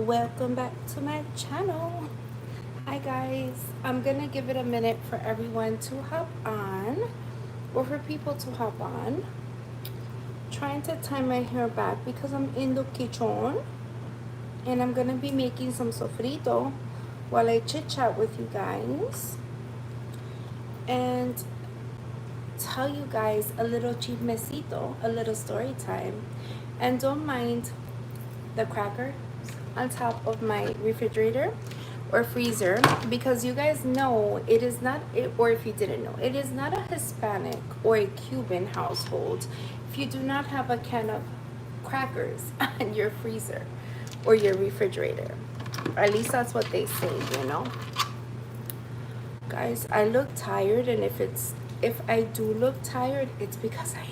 welcome back to my channel. Hi guys, I'm gonna give it a minute for everyone to hop on, or for people to hop on. Trying to tie my hair back because I'm in the kitchen and I'm gonna be making some sofrito while I chit chat with you guys and tell you guys a little chismecito, a little story time. And don't mind the cracker on top of my refrigerator or freezer, because you guys know it is not it, or if you didn't know, it is not a Hispanic or a Cuban household if you do not have a can of crackers on your freezer or your refrigerator. At least that's what they say, you know. Guys, I look tired, and if I do look tired, it's because I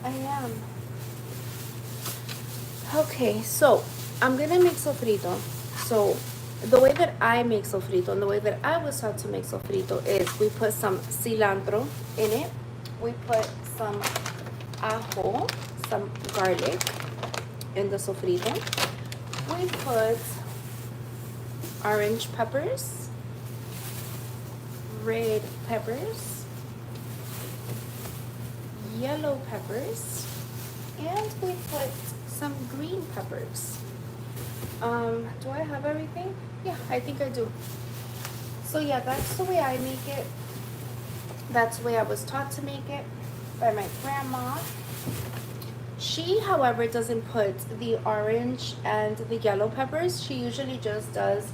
am. Okay, so I'm gonna make sofrito. So the way that I make sofrito and the way that I was taught to make sofrito is we put some cilantro in it. We put some ajo, some garlic in the sofrito. We put orange peppers, red peppers, yellow peppers, and we put some green peppers. Do I have everything? Yeah, I think I do. So yeah, that's the way I make it. That's the way I was taught to make it by my grandma. She, however, doesn't put the orange and the yellow peppers. She usually just does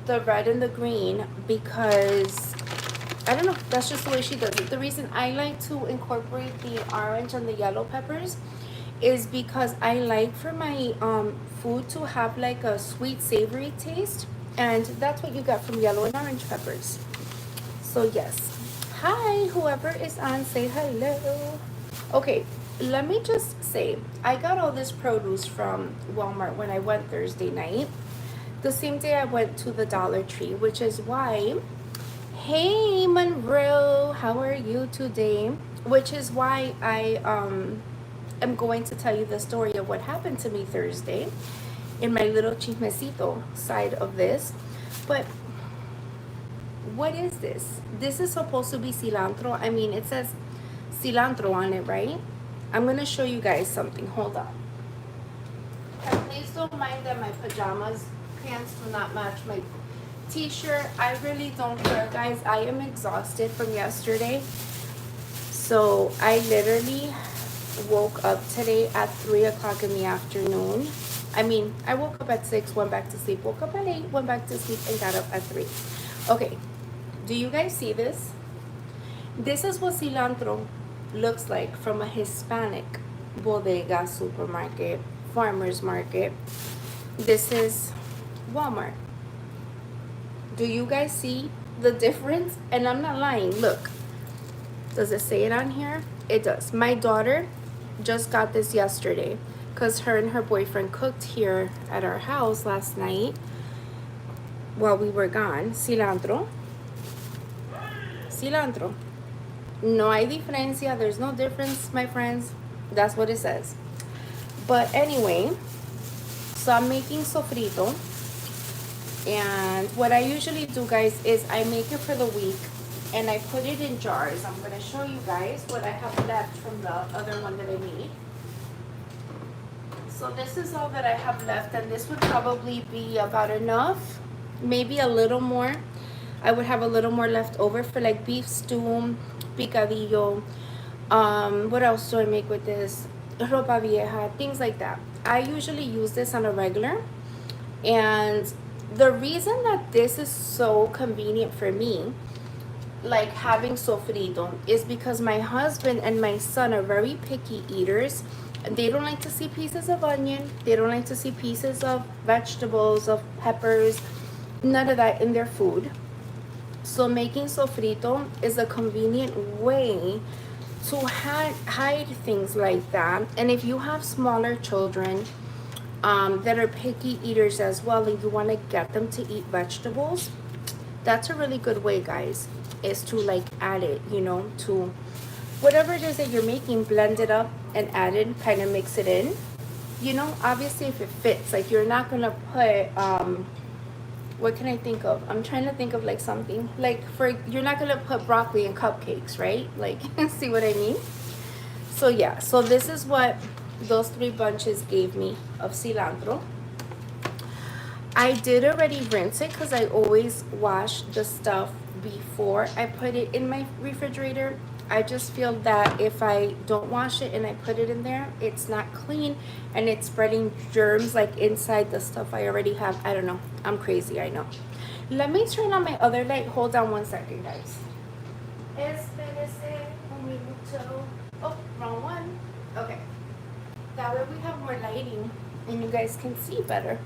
the red and the green because, I don't know, that's just the way she does it. The reason I like to incorporate the orange and the yellow peppers is because I like for my food to have like a sweet savory taste, and that's what you got from yellow and orange peppers. So yes, hi, whoever is on, say hello. Okay, let me just say, I got all this produce from Walmart when I went Thursday night, the same day I went to the Dollar Tree, which is why, hey Monroe, how are you today? Which is why I'm going to tell you the story of what happened to me Thursday in my little chismecito side of this. But what is this? This is supposed to be cilantro. I mean, it says cilantro on it, right? I'm going to show you guys something. Hold on. And please don't mind that my pajamas pants do not match my t-shirt. I really don't care, guys. I am exhausted from yesterday. So I literally woke up today at 3 o'clock in the afternoon. I mean, I woke up at 6, went back to sleep, woke up at 8, went back to sleep, and got up at 3. Okay, do you guys see this? This is what cilantro looks like from a Hispanic bodega, supermarket, farmer's market. This is Walmart. Do you guys see the difference? And I'm not lying. Look, does it say it on here? It does. My daughter just got this yesterday because her and her boyfriend cooked here at our house last night while we were gone. Cilantro. Cilantro. No hay diferencia. There's no difference, my friends. That's what it says. But anyway, so I'm making sofrito. And what I usually do, guys, is I make it for the week and I put it in jars. I'm going to show you guys what I have left from the other one that I made. So this is all that I have left, and this would probably be about enough, maybe a little more. I would have a little more left over for like beef stew, picadillo. What else do I make with this? Ropa vieja, things like that. I usually use this on a regular, and the reason that this is so convenient for me, like having sofrito, is because my husband and my son are very picky eaters. They don't like to see pieces of onion. They don't like to see pieces of vegetables, of peppers, none of that in their food. So making sofrito is a convenient way to hide things like that. And if you have smaller children that are picky eaters as well, and you want to get them to eat vegetables, that's a really good way, guys, is to like add it, you know, to whatever it is that you're making, blend it up and add it, kind of mix it in. you know, obviously if it fits, like you're not gonna put what can I think of? I'm trying to think of like something like you're not gonna put broccoli in cupcakes, right? Like, see what I mean? So yeah, so this is what those 3 bunches gave me of cilantro. I did already rinse it because I always wash the stuff before I put it in my refrigerator. I just feel that if I don't wash it and I put it in there, it's not clean and it's spreading germs like inside the stuff I already have. I don't know. I'm crazy, I know. Let me turn on my other light. Hold on 1 second, guys. Espérese un minuto. Oh, wrong one. Okay. That way we have more lighting and you guys can see better.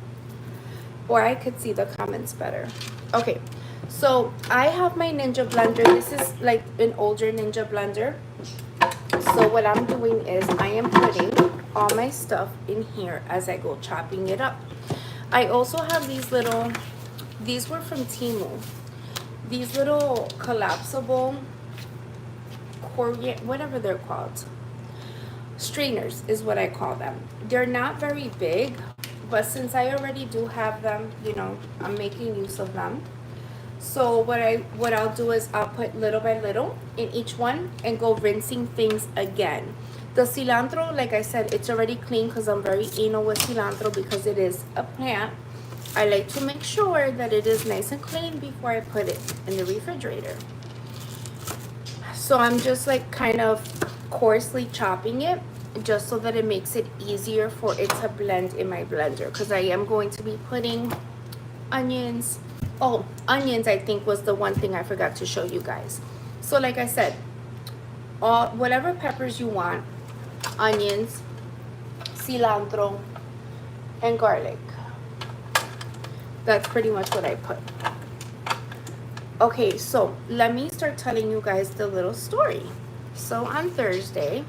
Or I could see the comments better. Okay, so I have my Ninja blender. This is like an older Ninja blender. So what I'm doing is I am putting all my stuff in here as I go chopping it up. I also have these little, these were from Temu. These little collapsible, whatever they're called. Strainers is what I call them. They're not very big, but since I already do have them, you know, I'm making use of them. So what I'll do is I'll put little by little in each one and go rinsing things again. The cilantro, like I said, it's already clean because I'm very anal with cilantro because it is a plant. I like to make sure that it is nice and clean before I put it in the refrigerator. So I'm just like kind of coarsely chopping it just so that it makes it easier for it to blend in my blender, because I am going to be putting onions. Oh, onions I think was the one thing I forgot to show you guys. So like I said, whatever peppers you want, onions, cilantro, and garlic. That's pretty much what I put. Okay, so let me start telling you guys the little story. So on Thursday,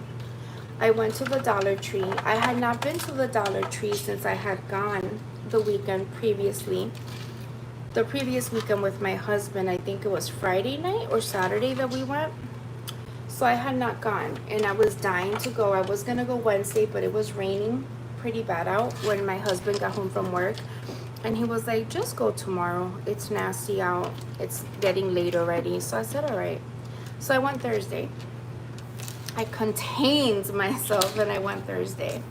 I went to the Dollar Tree. I had not been to the Dollar Tree since I had gone the weekend previously. The previous weekend with my husband, I think it was Friday night or Saturday that we went. So I had not gone and I was dying to go. I was gonna go Wednesday, but it was raining pretty bad out when my husband got home from work. And he was like, just go tomorrow. It's nasty out. It's getting late already. So I said, all right. So I went Thursday. I contained myself and I went Thursday.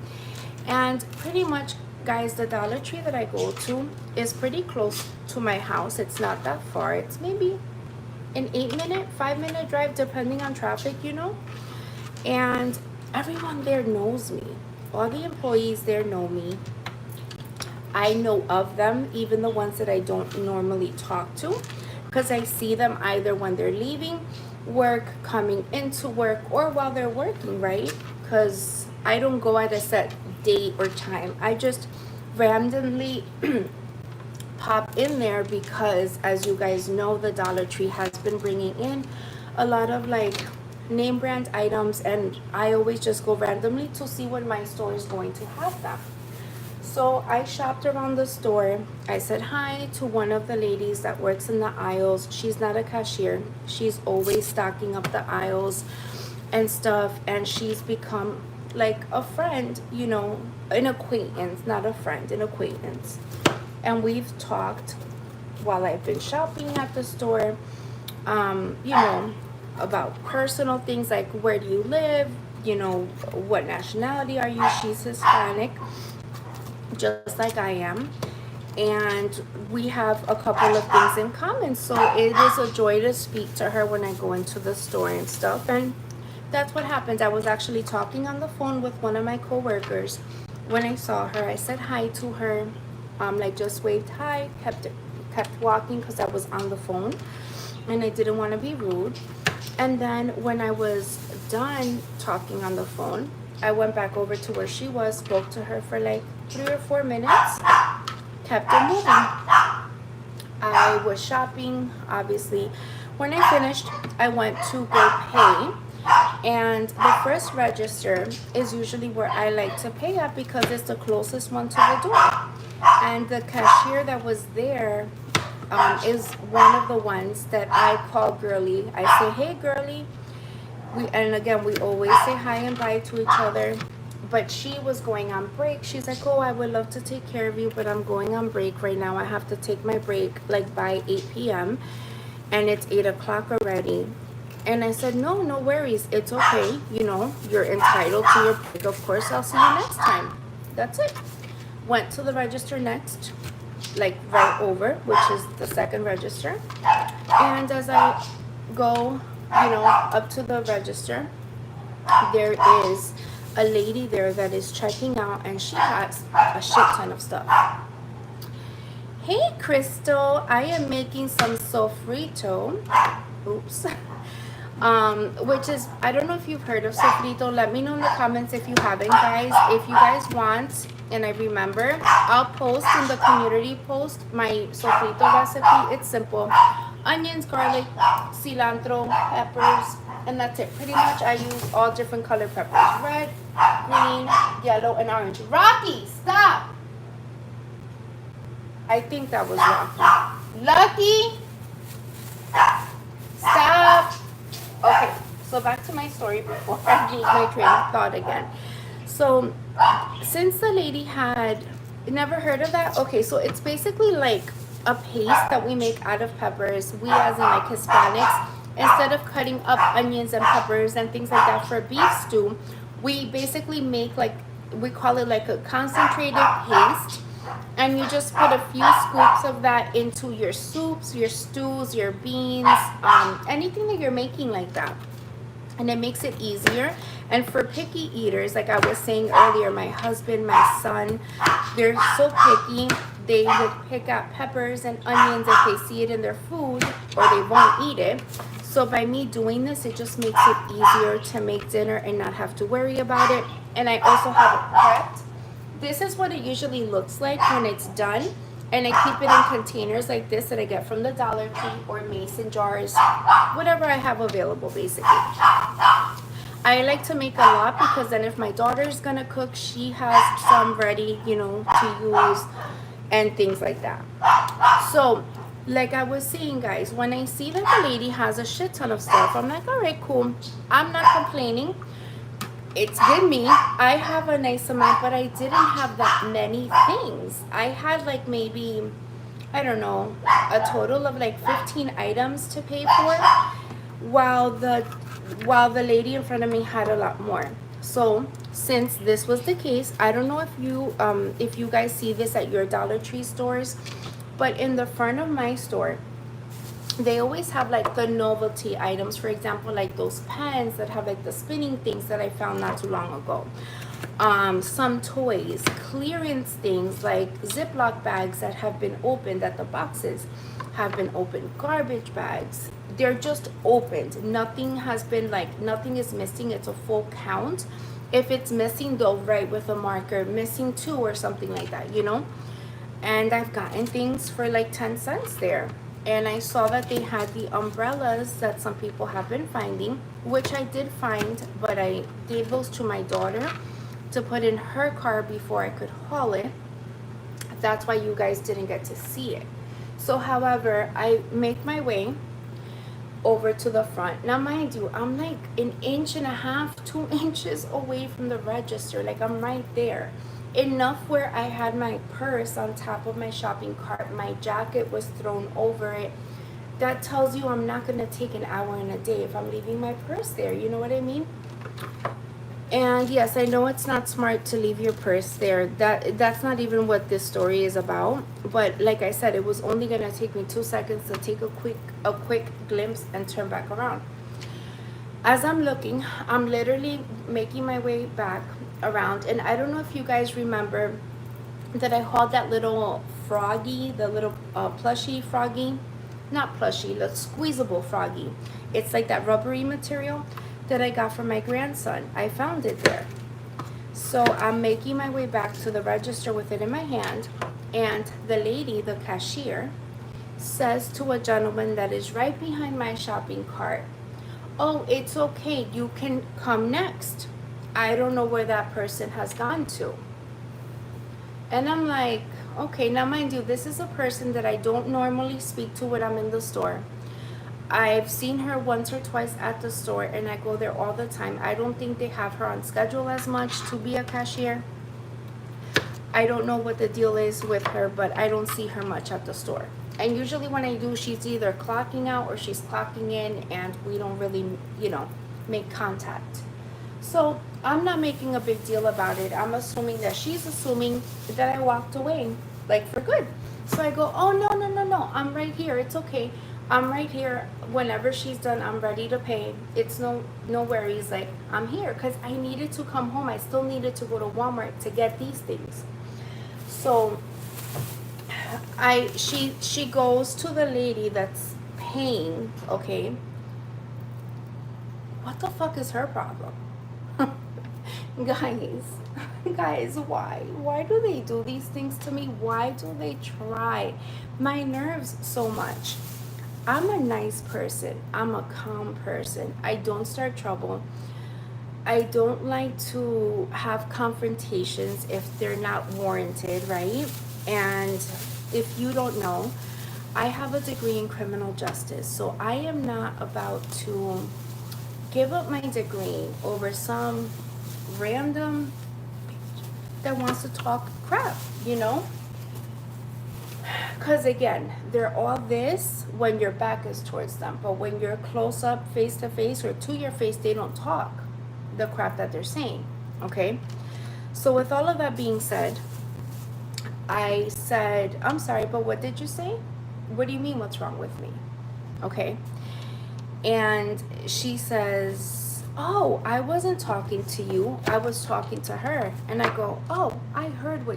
And pretty much, guys, the Dollar Tree that I go to is pretty close to my house. It's not that far. It's maybe an 8-minute, 5-minute drive, depending on traffic, you know. And everyone there knows me. All the employees there know me. I know of them, even the ones that I don't normally talk to, because I see them either when they're leaving work, coming into work, or while they're working, right? Because I don't go at a set date or time. I just randomly pop in there because, as you guys know, the Dollar Tree has been bringing in a lot of like name brand items, and I always just go randomly to see when my store is going to have them. So I shopped around the store. I said hi to one of the ladies that works in the aisles. She's not a cashier. She's always stocking up the aisles and stuff. And she's become like a friend, you know, an acquaintance, not a friend, an acquaintance. And we've talked while I've been shopping at the store, you know, about personal things like where do you live, you know, what nationality are you? She's Hispanic, just like I am, and we have a couple of things in common, so it is a joy to speak to her when I go into the store and stuff. And that's what happened. I was actually talking on the phone with one of my co-workers. When I saw her, I said hi to her, like just waved hi, kept walking because I was on the phone and I didn't want to be rude. And then when I was done talking on the phone, I went back over to where she was, spoke to her for like 3 or 4 minutes, kept it moving. I was shopping, obviously. When I finished, I went to go pay, and the first register is usually where I like to pay at because it's the closest one to the door. And the cashier that was there is one of the ones that I call girly. I say, hey girly. And again, we always say hi and bye to each other. but she was going on break. She's like, oh, I would love to take care of you, but I'm going on break right now. I have to take my break like by 8 p.m. and it's 8 o'clock already. And I said, no, no worries. It's okay. You know, you're entitled to your break. Of course, I'll see you next time. That's it. Went to the register next, like right over, which is the second register. And as I go, you know, up to the register, there is a lady there that is checking out, and she has a shit ton of stuff. Hey, Crystal, I am making some sofrito. Oops. Which is, I don't know if you've heard of sofrito. Let me know in the comments if you haven't, guys. If you guys want, and I remember, I'll post in the community post my sofrito recipe. It's simple: onions, garlic, cilantro, peppers, and that's it. Pretty much I use all different color peppers: red, green, yellow, and orange. Rocky, stop! I think that was Rocky. Lucky, stop. Okay, so back to my story before I lose my train of thought again. So since the lady had never heard of that, okay, so it's basically like a paste that we make out of peppers. We, as in like Hispanics, instead of cutting up onions and peppers and things like that for beef stew, we basically make, like, we call it like a concentrated paste, and you just put a few scoops of that into your soups, your stews, your beans, anything that you're making like that. And it makes it easier. And for picky eaters, like I was saying earlier, my husband, my son, they're so picky. They would pick out peppers and onions if they see it in their food, or they won't eat it. So by me doing this, it just makes it easier to make dinner and not have to worry about it. And I also have it prepped. This is what it usually looks like when it's done. And I keep it in containers like this that I get from the Dollar Tree or mason jars, whatever I have available, basically. I like to make a lot because then if my daughter's gonna cook, she has some ready, you know, to use and things like that. So, like I was saying, guys, when I see that the lady has a shit ton of stuff, I'm like, all right, cool. I'm not complaining. It's good me. I have a nice amount, but I didn't have that many things. I had like maybe, I don't know, a total of like 15 items to pay for, while the lady in front of me had a lot more. So since this was the case, I don't know if you guys see this at your Dollar Tree stores, but in the front of my store, they always have like the novelty items. For example, like those pens that have like the spinning things that I found not too long ago. Some toys, clearance things like Ziploc bags that have been opened, that the boxes have been opened, garbage bags. They're just opened. Nothing has been, like, nothing is missing. It's a full count. If it's missing, they'll write with a marker, missing 2 or something like that, you know? And I've gotten things for like 10 cents there. And I saw that they had the umbrellas that some people have been finding, which I did find, but I gave those to my daughter to put in her car before I could haul it. That's why you guys didn't get to see it. So, however, I make my way over to the front. Now, mind you, I'm like 1.5 inches, 2 inches away from the register. Like, I'm right there. Enough where I had my purse on top of my shopping cart. My jacket was thrown over it. That tells you I'm not going to take an hour in a day if I'm leaving my purse there. You know what I mean? And yes, I know it's not smart to leave your purse there. That's not even what this story is about. But like I said, it was only going to take me 2 seconds to take a quick glimpse and turn back around. As I'm looking, I'm literally making my way back around, and I don't know if you guys remember that I hauled that little froggy, the little plushy froggy, not plushy, the squeezable froggy. It's like that rubbery material that I got from my grandson. I found it there. So I'm making my way back to the register with it in my hand, and the lady, the cashier, says to a gentleman that is right behind my shopping cart, "Oh, it's okay, you can come next." I don't know where that person has gone to. And I'm like, okay, now mind you, this is a person that I don't normally speak to when I'm in the store. I've seen her once or twice at the store, and I go there all the time. I don't think they have her on schedule as much to be a cashier. I don't know what the deal is with her, but I don't see her much at the store. And usually when I do, she's either clocking out or she's clocking in, and we don't really, make contact. So I'm not making a big deal about it. I'm assuming that she's assuming that I walked away, like for good. So I go, oh, no, no, no, no. I'm right here. It's okay. I'm right here. Whenever she's done, I'm ready to pay. It's no worries. Like, I'm here because I needed to come home. I still needed to go to Walmart to get these things. So she goes to the lady that's paying, okay? What the fuck is her problem? guys, why do they do these things to me? Why do they try my nerves so much? I'm a nice person. I'm a calm person. I don't start trouble. I don't like to have confrontations if they're not warranted, right? And if you don't know, I have a degree in criminal justice, so I am not about to give up my degree over some random that wants to talk crap, Because again, they're all this when your back is towards them, but when you're close up, face to face, or to your face, they don't talk the crap that they're saying, okay? So with all of that being said, I said, I'm sorry, but what did you say? What do you mean, what's wrong with me? Okay. And she says, oh, I wasn't talking to you. I was talking to her. And I go, oh, I heard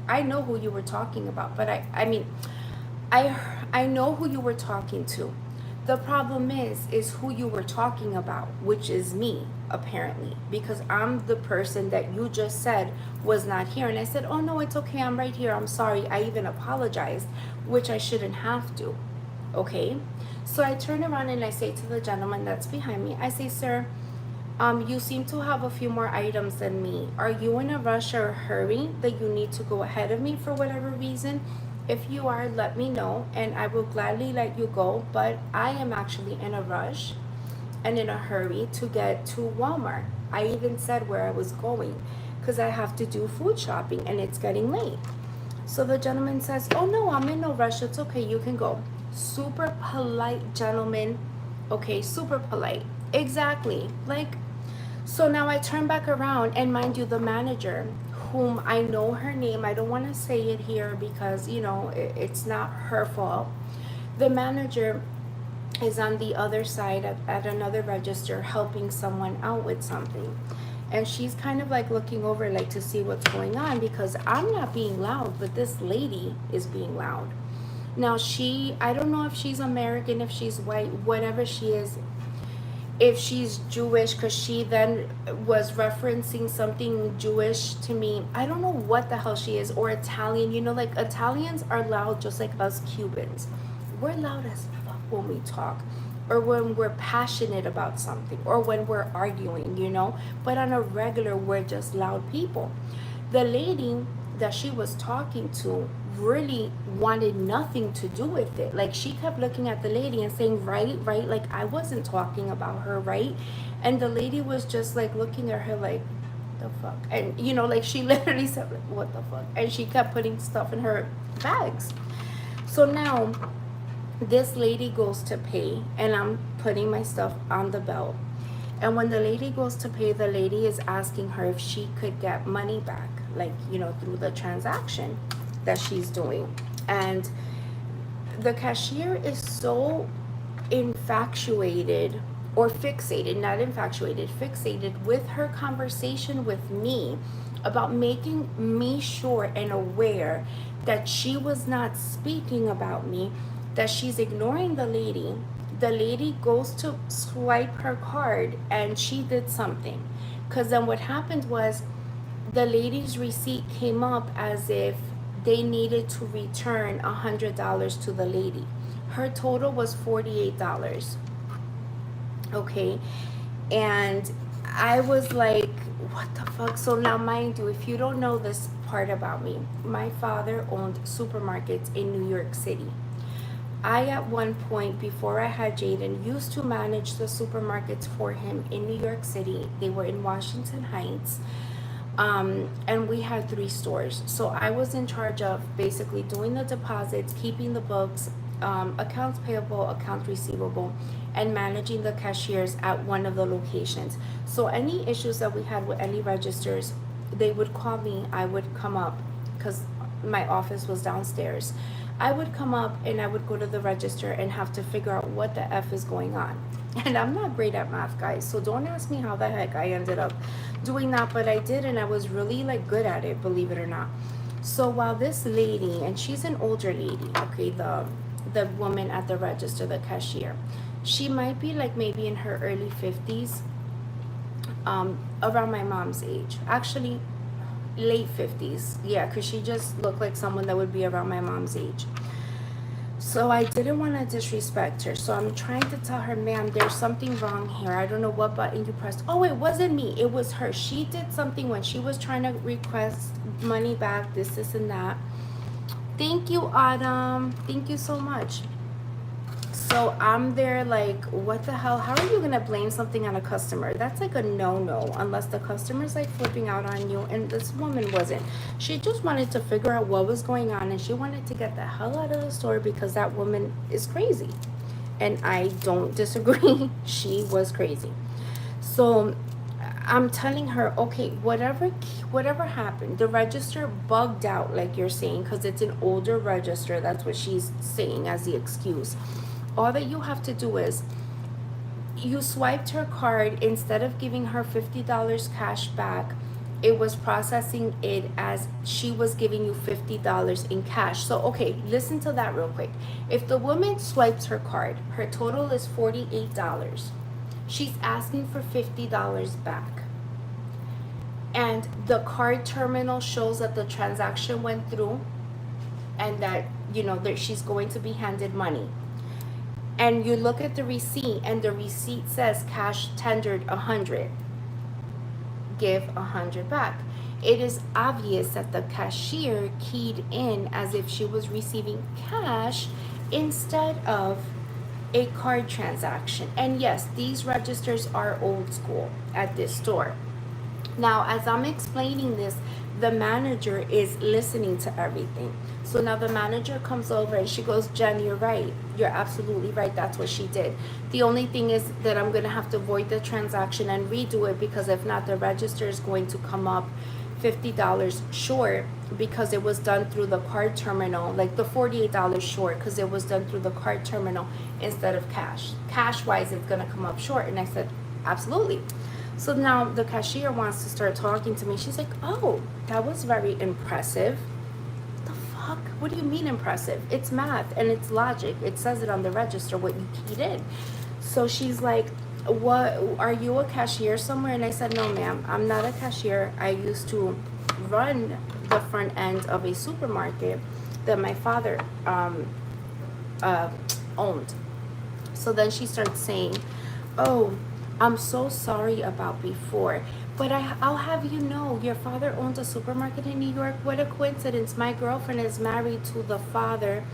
I know who you were talking about. But I mean, I know who you were talking to. The problem is who you were talking about, which is me, apparently, because I'm the person that you just said was not here. And I said, oh, no, it's okay. I'm right here. I'm sorry. I even apologized, which I shouldn't have to. Okay. So I turn around and I say to the gentleman that's behind me, I say, sir, you seem to have a few more items than me. Are you in a rush or a hurry that you need to go ahead of me for whatever reason? If you are, let me know and I will gladly let you go. But I am actually in a rush and in a hurry to get to Walmart. I even said where I was going because I have to do food shopping and it's getting late. So the gentleman says, oh, no, I'm in no rush. It's okay. You can go. Super polite gentleman. Okay, super polite. Exactly. Like, so now I turn back around and mind you, the manager, whom I know her name, I don't want to say it here because, it's not her fault. The manager is on the other side at another register helping someone out with something. And she's kind of like looking over like to see what's going on because I'm not being loud, but this lady is being loud. Now I don't know if she's American, if she's white, whatever she is, if she's Jewish, because she then was referencing something Jewish to me. I don't know what the hell she is, or Italian. Like Italians are loud just like us Cubans. We're loud as fuck when we talk, or when we're passionate about something, or when we're arguing, But on a regular, we're just loud people. The lady that she was talking to really wanted nothing to do with it. Like she kept looking at the lady and saying, right, like I wasn't talking about her, right? And the lady was just like looking at her like, the fuck? And like she literally said, like, what the fuck? And she kept putting stuff in her bags. So now this lady goes to pay and I'm putting my stuff on the belt. And when the lady goes to pay, the lady is asking her if she could get money back, like, through the transaction that she's doing. And the cashier is so infatuated or fixated, not infatuated, fixated with her conversation with me about making me sure and aware that she was not speaking about me, that she's ignoring the lady. The lady goes to swipe her card and she did something. Because then what happened was the lady's receipt came up as if they needed to return $100 to the lady. Her total was $48. Okay. And I was like, what the fuck? So now mind you, if you don't know this part about me, my father owned supermarkets in New York City. I, at one point, before I had Jaden, used to manage the supermarkets for him in New York City. They were in Washington Heights. And we had 3 stores. So I was in charge of basically doing the deposits, keeping the books, accounts payable, accounts receivable, and managing the cashiers at one of the locations. So any issues that we had with any registers, they would call me. I would come up because my office was downstairs. I would come up and I would go to the register and have to figure out what the F is going on. And I'm not great at math, guys, so don't ask me how the heck I ended up doing that, but I did, and I was really like good at it, believe it or not. So while this lady, and she's an older lady, okay, the woman at the register, the cashier, she might be like maybe in her early 50s, around my mom's age. Actually, late 50s. Yeah, because she just looked like someone that would be around my mom's age. So I didn't want to disrespect her. So I'm trying to tell her, ma'am, there's something wrong here. I don't know what button you pressed. Oh, it wasn't me. It was her. She did something when she was trying to request money back, this, and that. Thank you, Autumn. Thank you so much. So I'm there like, what the hell? How are you going to blame something on a customer? That's like a no-no, unless the customer's like flipping out on you. And this woman wasn't. She just wanted to figure out what was going on, and she wanted to get the hell out of the store because that woman is crazy. And I don't disagree. She was crazy. So I'm telling her, okay, whatever happened, the register bugged out, like you're saying, because it's an older register. That's what she's saying as the excuse. All that you have to do is you swiped her card. Instead of giving her $50 cash back, it was processing it as she was giving you $50 in cash. So, okay, listen to that real quick. If the woman swipes her card, her total is $48. She's asking for $50 back. And the card terminal shows that the transaction went through and that, you know, that she's going to be handed money. And you look at the receipt, and the receipt says cash tendered 100. Give 100 back. It is obvious that the cashier keyed in as if she was receiving cash instead of a card transaction. And yes, these registers are old school at this store. Now, as I'm explaining this, the manager is listening to everything. So now the manager comes over and she goes, Jen, you're right. You're absolutely right. That's what she did. The only thing is that I'm going to have to void the transaction and redo it, because if not, the register is going to come up $50 short because it was done through the card terminal, like the $48 short because it was done through the card terminal instead of cash. Cash-wise, it's going to come up short. And I said, absolutely. So now the cashier wants to start talking to me. She's like, oh, that was very impressive. The fuck? What do you mean impressive? It's math and it's logic. It says it on the register what you keyed in. So she's like, what, are you a cashier somewhere? And I said, no, ma'am, I'm not a cashier. I used to run the front end of a supermarket that my father owned. So then she starts saying, oh, I'm so sorry about before, but I'll have you know, your father owns a supermarket in New York. What a coincidence. My girlfriend is married to the father,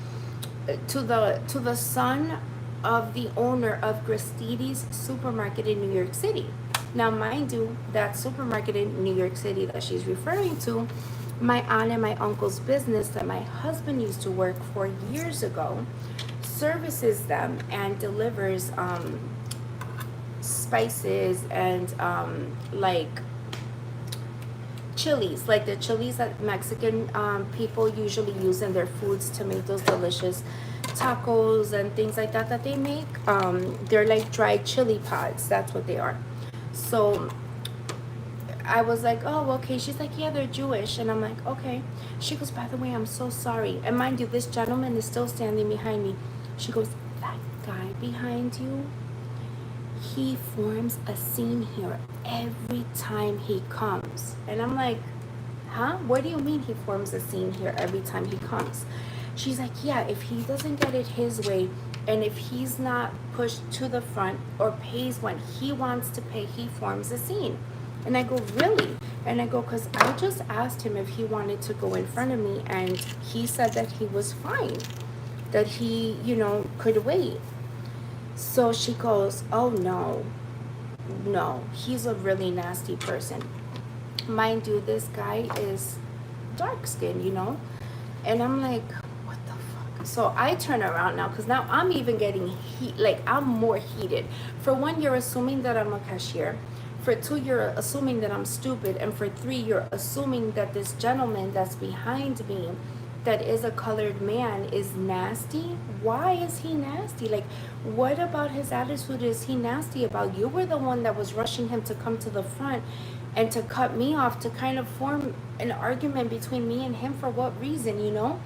to the son of the owner of Gristides supermarket in New York City. Now, mind you, that supermarket in New York City that she's referring to, my aunt and my uncle's business that my husband used to work for years ago, services them and delivers spices and like chilies, like the chilies that Mexican people usually use in their foods to make those delicious tacos and things like that they make. They're like dried chili pods. That's what they are. So I was like, oh, okay. She's like, yeah, they're Jewish. And I'm like, okay. She goes, by the way, I'm so sorry. And mind you, this gentleman is still standing behind me. She goes, that guy behind you, he forms a scene here every time he comes. And I'm like, huh? What do you mean he forms a scene here every time he comes? She's like, yeah, if he doesn't get it his way, and if he's not pushed to the front or pays when he wants to pay, he forms a scene. And I go, really? And I go, because I just asked him if he wanted to go in front of me, and he said that he was fine. that he, you know, could wait. So she goes, oh no, no, he's a really nasty person. Mind you, this guy is dark skinned, you know? And I'm like, what the fuck? So I turn around now because now I'm even getting heat. Like, I'm more heated. For one, you're assuming that I'm a cashier. For two, you're assuming that I'm stupid. And for three, you're assuming that this gentleman that's behind me, that is a colored man, is nasty. Why is he nasty? Like, what about his attitude is he nasty about? You were the one that was rushing him to come to the front and to cut me off, to kind of form an argument between me and him. For what reason, you know?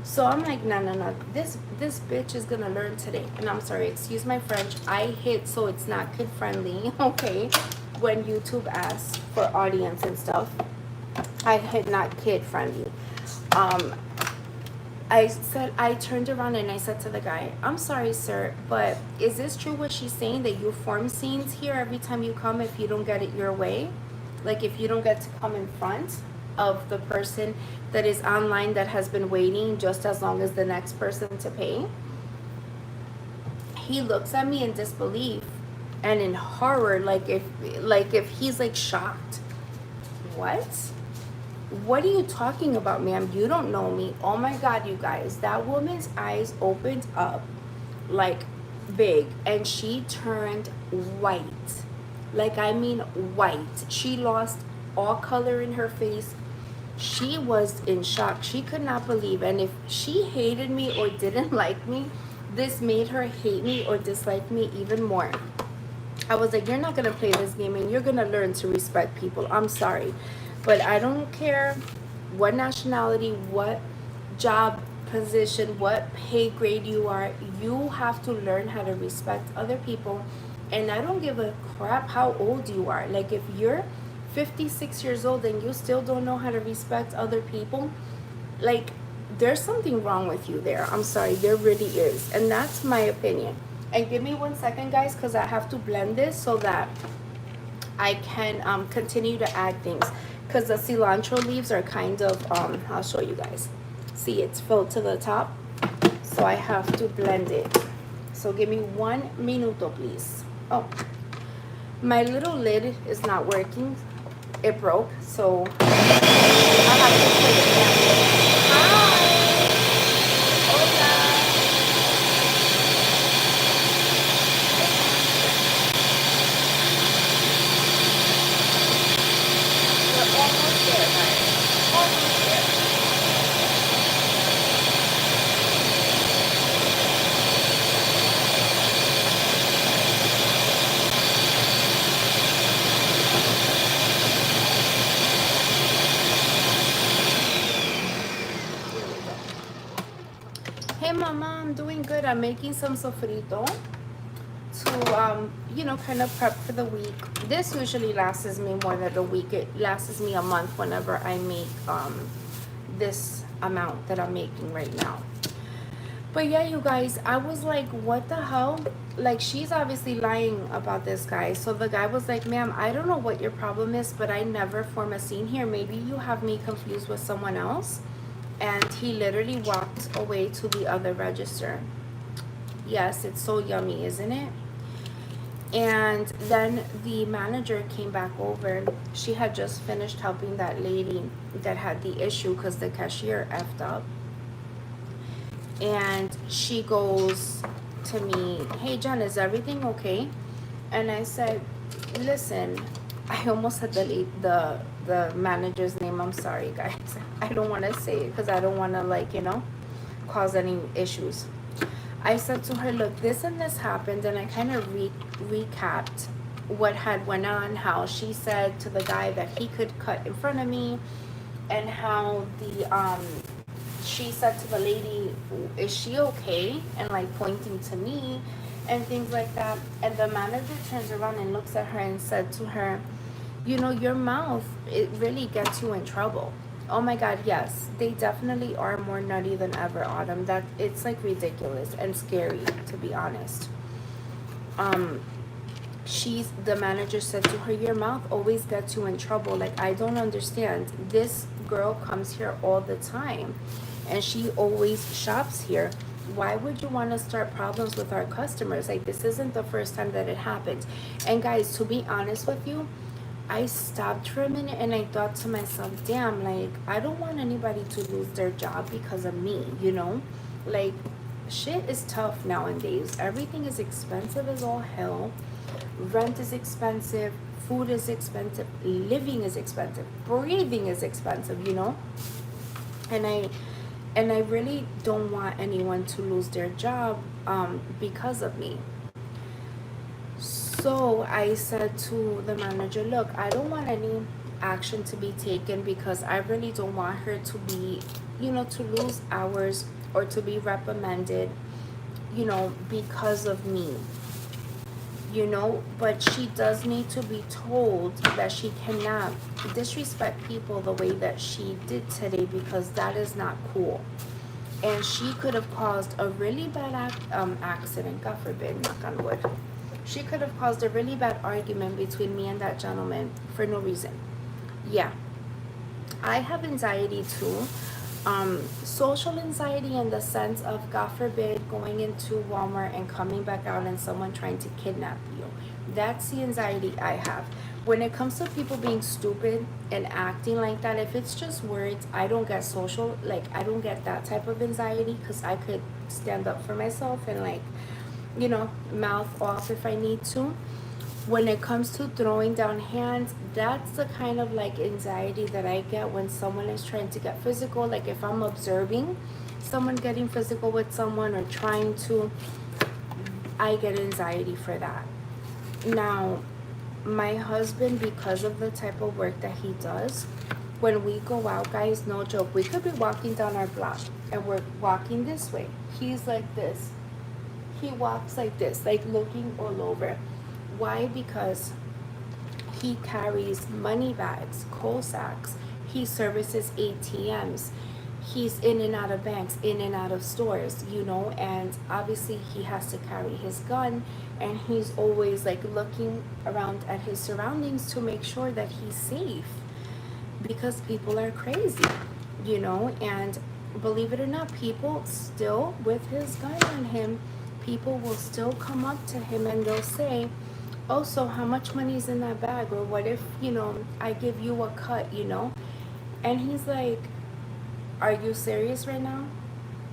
So I'm like, no, no, no, this bitch is gonna learn today. And I'm sorry, excuse my French, I hit so it's not kid friendly. Okay, when YouTube asks for audience and stuff, I hit not kid friendly. I turned around and I said to the guy, I'm sorry, sir, but is this true what she's saying, that you form scenes here every time you come if you don't get it your way? Like, if you don't get to come in front of the person that is online that has been waiting just as long as the next person to pay? He looks at me in disbelief and in horror, like if he's like shocked. What are you talking about, ma'am? You don't know me. Oh my God, you guys, that woman's eyes opened up like big and she turned white. Like, I mean white. She lost all color in her face. She was in shock. She could not believe. And if she hated me or didn't like me, this made her hate me or dislike me even more. I was like, you're not going to play this game and you're going to learn to respect people. I'm sorry. But I don't care what nationality, what job position, what pay grade you are. You have to learn how to respect other people. And I don't give a crap how old you are. Like, if you're 56 years old and you still don't know how to respect other people, like, there's something wrong with you there. I'm sorry, there really is. And that's my opinion. And give me 1 second, guys, because I have to blend this so that I can continue to add things. Because the cilantro leaves are kind of, I'll show you guys. See, it's filled to the top. So I have to blend it. So give me 1 minuto, please. Oh, my little lid is not working. It broke, so I have to put it down. Hi! Hola! We're almost there, guys. Almost there. Hey mama, I'm doing good. I'm making some sofrito to you know, kind of prep for the week. This usually lasts me more than a week. It lasts me a month whenever I make this amount that I'm making right now. But yeah, you guys, I was like, what the hell? Like, she's obviously lying about this guy. So the guy was like, ma'am, I don't know what your problem is, but I never form a scene here. Maybe you have me confused with someone else. And he literally walked away to the other register. Yes, it's so yummy, isn't it? And then the manager came back over. She had just finished helping that lady that had the issue because the cashier effed up. And she goes to me, hey Jen, is everything okay? And I said, listen, I almost said the manager's name. I'm sorry, guys. I don't want to say it because I don't want to, like, you know, cause any issues. I said to her, look, this and this happened, and I kind of recapped what had went on, how she said to the guy that he could cut in front of me, and how she said to the lady, is she okay? And like pointing to me and things like that. And the manager turns around and looks at her and said to her, you know, your mouth, it really gets you in trouble. Oh my God, yes, they definitely are more nutty than ever, Autumn. That it's like ridiculous and scary, to be honest. The manager said to her, your mouth always gets you in trouble. Like, I don't understand. This girl comes here all the time and she always shops here. Why would you want to start problems with our customers? Like, this isn't the first time that it happened. And guys, to be honest with you, I stopped for a minute and I thought to myself, damn, like, I don't want anybody to lose their job because of me, you know? Like, shit is tough nowadays. Everything is expensive as all hell. Rent is expensive, food is expensive, living is expensive, breathing is expensive, you know? And I really don't want anyone to lose their job because of me. So I said to the manager, look, I don't want any action to be taken because I really don't want her to be, you know, to lose hours or to be reprimanded, you know, because of me, you know. But she does need to be told that she cannot disrespect people the way that she did today, because that is not cool. And she could have caused a really bad accident, God forbid, knock on wood. She could have caused a really bad argument between me and that gentleman for no reason. Yeah, I have anxiety too. Social anxiety in the sense of, God forbid, going into Walmart and coming back out and someone trying to kidnap you. That's the anxiety I have. When it comes to people being stupid and acting like that, if it's just words, I don't get social, like, I don't get that type of anxiety, because I could stand up for myself and, like, you know, mouth off if I need to. When it comes to throwing down hands, that's the kind of, like, anxiety that I get when someone is trying to get physical. Like, if I'm observing someone getting physical with someone or trying to, I get anxiety for that. Now, my husband, because of the type of work that he does, when we go out, guys, no joke, we could be walking down our block and we're walking this way. He's like this. He walks like this, like looking all over. Why? Because he carries money bags, coal sacks. He services ATMs. He's in and out of banks, in and out of stores, you know, and obviously he has to carry his gun, and he's always, like, looking around at his surroundings to make sure that he's safe, because people are crazy, you know. And believe it or not, people still, with his gun on him, people will still come up to him and they'll say, oh, so how much money is in that bag? Or what if, you know, I give you a cut, you know? And he's like, are you serious right now?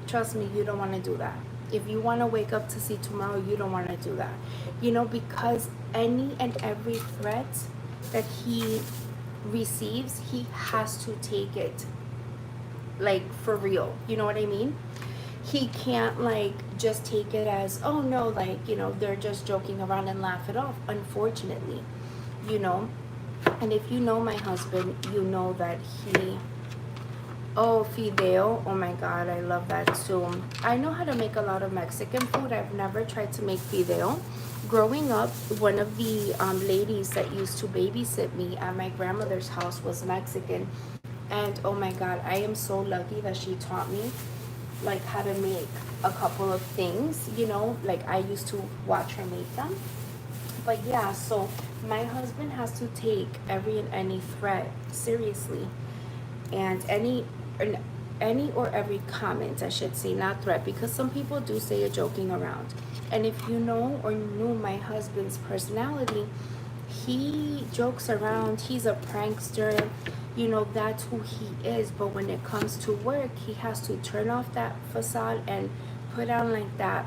Trust me, you don't want to do that. If you want to wake up to see tomorrow, you don't want to do that. You know, because any and every threat that he receives, he has to take it, like, for real. You know what I mean? He can't, like, just take it as, oh no, like, you know, they're just joking around and laugh it off, unfortunately, you know. And if you know my husband, you know that he, oh, fideo, oh my god, I love that too. I know how to make a lot of Mexican food. I've never tried to make fideo. Growing up, one of the ladies that used to babysit me at my grandmother's house was Mexican, and oh my god, I am so lucky that she taught me, like, how to make a couple of things, you know. Like, I used to watch her make them. But yeah, so my husband has to take every and any threat seriously, and any or every comment, I should say, not threat, because some people do say it joking around. And if you know or knew my husband's personality, he jokes around, he's a prankster, you know, that's who he is. But when it comes to work, he has to turn off that facade and put on, like, that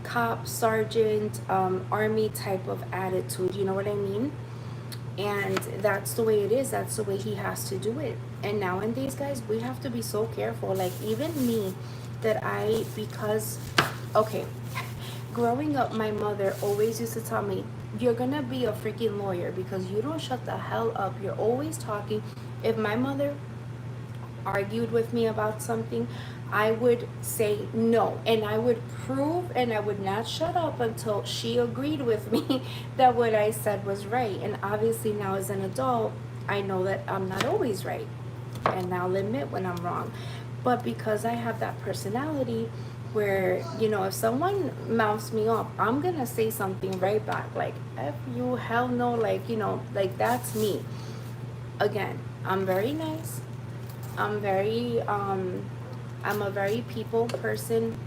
cop, sergeant, army type of attitude, you know what I mean? And that's the way it is. That's the way he has to do it. And nowadays, guys, we have to be so careful. Like, even me, because, okay, growing up, my mother always used to tell me, you're gonna be a freaking lawyer because you don't shut the hell up. You're always talking. If my mother argued with me about something, I would say no, and I would prove, and I would not shut up until she agreed with me that what I said was right. And obviously now, as an adult, I know that I'm not always right, and I'll admit when I'm wrong. But because I have that personality where, you know, if someone mouths me off, I'm gonna say something right back, like, F you, hell no, like, you know, like, that's me. Again, I'm very nice. I'm a very people person.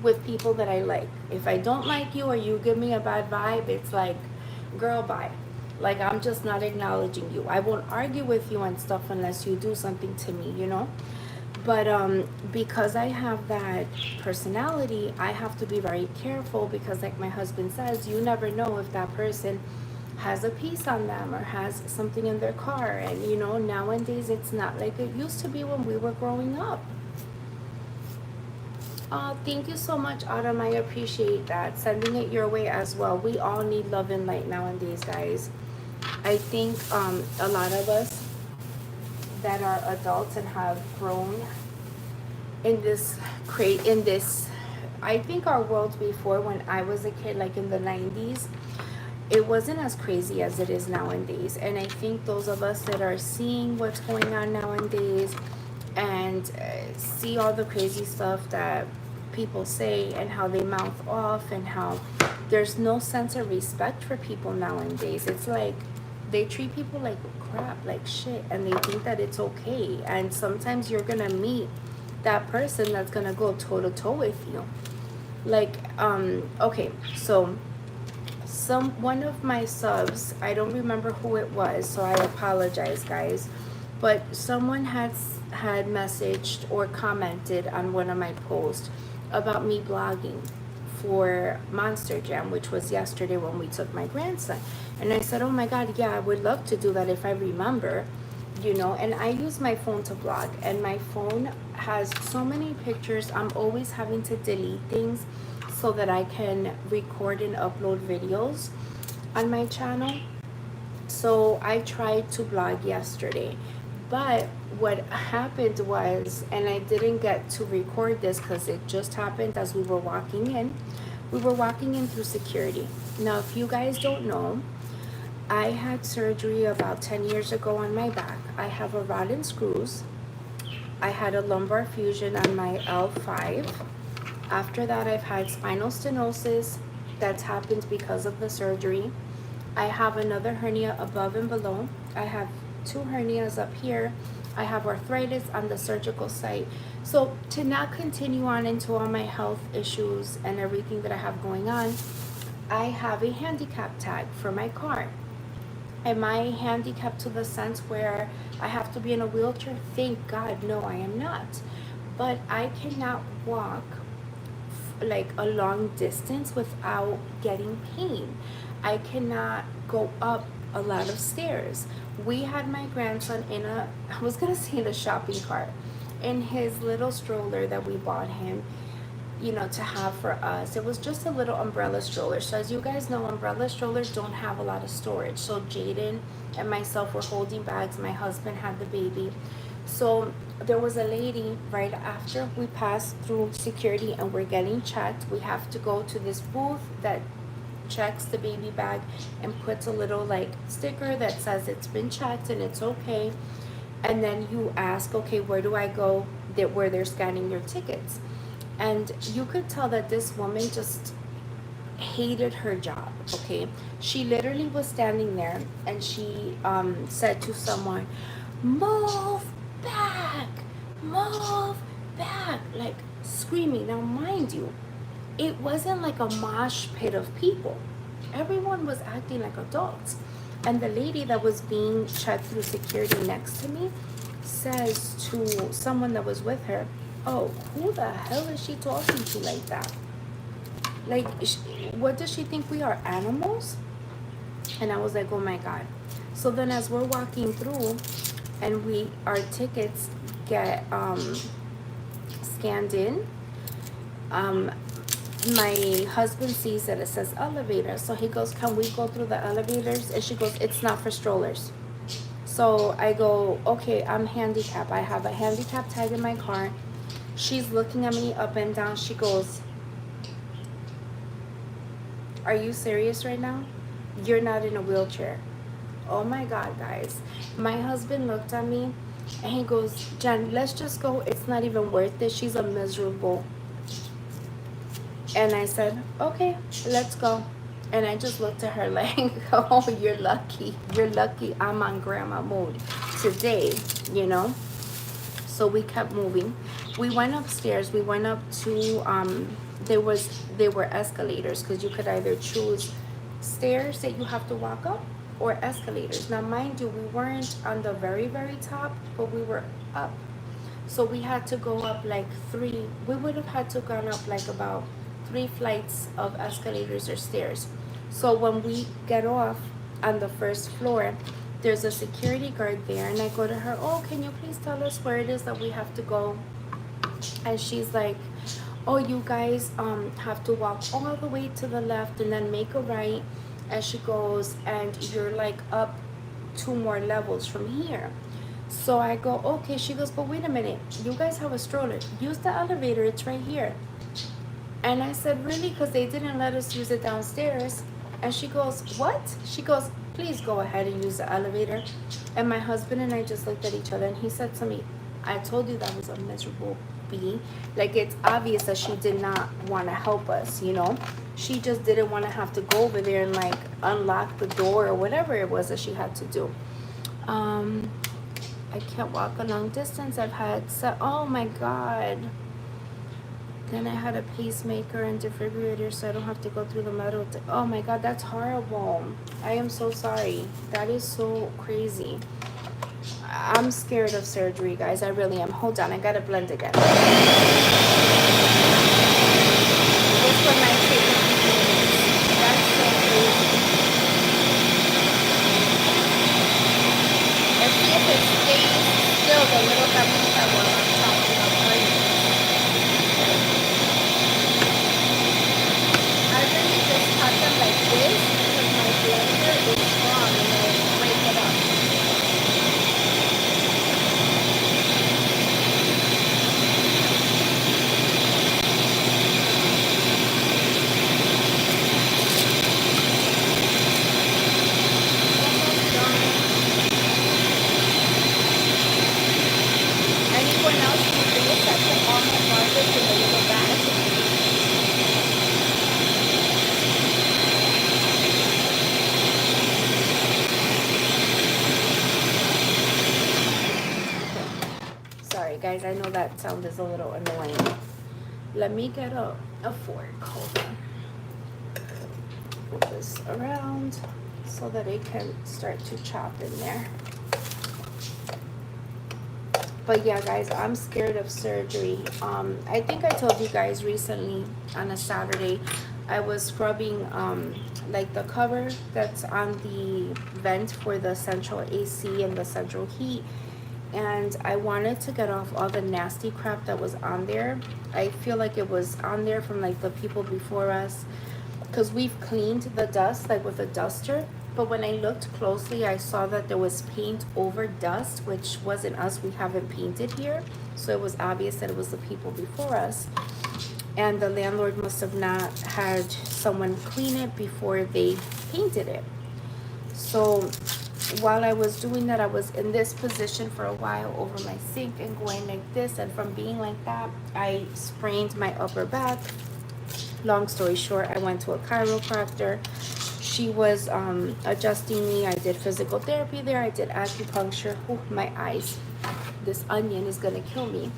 with people that I like. If I don't like you or you give me a bad vibe, it's like, girl, bye. Like, I'm just not acknowledging you. I won't argue with you and stuff unless you do something to me, you know? But because I have that personality, I have to be very careful because, like my husband says, you never know if that person has a piece on them or has something in their car. And, you know, nowadays it's not like it used to be when we were growing up. Thank you so much, Autumn. I appreciate that. Sending it your way as well. We all need love and light nowadays, guys. I think a lot of us that are adults and have grown in this I think our world before, when I was a kid, like in the 90s, it wasn't as crazy as it is nowadays. And I think those of us that are seeing what's going on nowadays and see all the crazy stuff that people say and how they mouth off and how there's no sense of respect for people nowadays. It's like they treat people like crap, like shit, and they think that it's okay. And sometimes you're gonna meet that person that's gonna go toe to toe with you. Like, okay, so one of my subs, I don't remember who it was, so I apologize, guys, but someone had messaged or commented on one of my posts about me blogging for Monster Jam, which was yesterday when we took my grandson. And I said, oh my God, yeah, I would love to do that if I remember, you know. And I use my phone to blog, and my phone has so many pictures. I'm always having to delete things so that I can record and upload videos on my channel. So I tried to blog yesterday, but what happened was, and I didn't get to record this because it just happened as we were walking in. We were walking in through security. Now, if you guys don't know, I had surgery about 10 years ago on my back. I have a rod and screws. I had a lumbar fusion on my L5. After that, I've had spinal stenosis that's happened because of the surgery. I have another hernia above and below. I have 2 hernias up here. I have arthritis on the surgical site. So to not continue on into all my health issues and everything that I have going on, I have a handicap tag for my car. Am I handicapped to the sense where I have to be in a wheelchair? Thank God, no, I am not. But I cannot walk like a long distance without getting pain. I cannot go up a lot of stairs. We had my grandson in a, I was gonna say in a shopping cart, in his little stroller that we bought him, you know, to have for us. It was just a little umbrella stroller. So as you guys know, umbrella strollers don't have a lot of storage. So Jaden and myself were holding bags. My husband had the baby. So there was a lady right after we passed through security and we're getting checked. We have to go to this booth that checks the baby bag and puts a little like sticker that says it's been checked and it's okay. And then you ask, okay, where do I go? Where they're scanning your tickets. And you could tell that this woman just hated her job, okay? She literally was standing there and she said to someone, move back, like screaming. Now, mind you, it wasn't like a mosh pit of people. Everyone was acting like adults. And the lady that was being checked through security next to me says to someone that was with her, oh, who the hell is she talking to like that? Like, what does she think we are, animals? And I was like, oh my God. So then as we're walking through and our tickets get scanned in, my husband sees that it says elevator. So he goes, can we go through the elevators? And she goes, it's not for strollers. So I go, okay, I'm handicapped. I have a handicap tag in my car. She's looking at me up and down. She goes, are you serious right now? You're not in a wheelchair. Oh my God, guys. My husband looked at me and he goes, Jen, let's just go. It's not even worth it. She's a miserable. And I said, okay, let's go. And I just looked at her like, oh, you're lucky. You're lucky I'm on grandma mode today, you know? So we kept moving. We went upstairs. We went up to there were escalators, because you could either choose stairs that you have to walk up or escalators. Now mind you, we weren't on the very, very top, but we were up. So we had to go up like we would have had to gone up like about 3 flights of escalators or stairs. So when we get off on the first floor, there's a security guard there, and I go to her, oh, can you please tell us where it is that we have to go? And she's like, oh, you guys have to walk all the way to the left and then make a right. And she goes, and you're like up 2 more levels from here. So I go, okay. She goes, but wait a minute, you guys have a stroller, use the elevator, it's right here. And I said, really? Because they didn't let us use it downstairs. And she goes, what? She goes, please go ahead and use the elevator. And my husband and I just looked at each other, and he said to me, I told you that was a miserable bee. Like, it's obvious that she did not want to help us, you know? She just didn't want to have to go over there and like unlock the door or whatever it was that she had to do. I can't walk a long distance. I've had oh my God. Then I had a pacemaker and defibrillator, so I don't have to go through the metal. Oh my God, that's horrible. I am so sorry. That is so crazy. I'm scared of surgery, guys. I really am. Hold on, I gotta blend again. This one might take a few minutes. That's so crazy. And see if it stays still the little camita while I'm talking about onions. I really just cut them like this because my blender is strong and I break it up. Anyone else do this? I put all my garlic in a little bag. Sorry guys, I know that sound is a little annoying. Let me get a fork. Hold on. Put this around so that it can start to chop in there. But yeah, guys, I'm scared of surgery. I think I told you guys recently on a Saturday, I was scrubbing like the cover that's on the vent for the central AC and the central heat. And I wanted to get off all the nasty crap that was on there. I feel like it was on there from like the people before us, because we've cleaned the dust like with a duster. But when I looked closely, I saw that there was paint over dust, which wasn't us. We haven't painted here. So it was obvious that it was the people before us. And the landlord must have not had someone clean it before they painted it. So while I was doing that, I was in this position for a while over my sink and going like this. And from being like that, I sprained my upper back. Long story short, I went to a chiropractor. She was adjusting me. I did physical therapy there. I did acupuncture. Ooh, my eyes. This onion is going to kill me.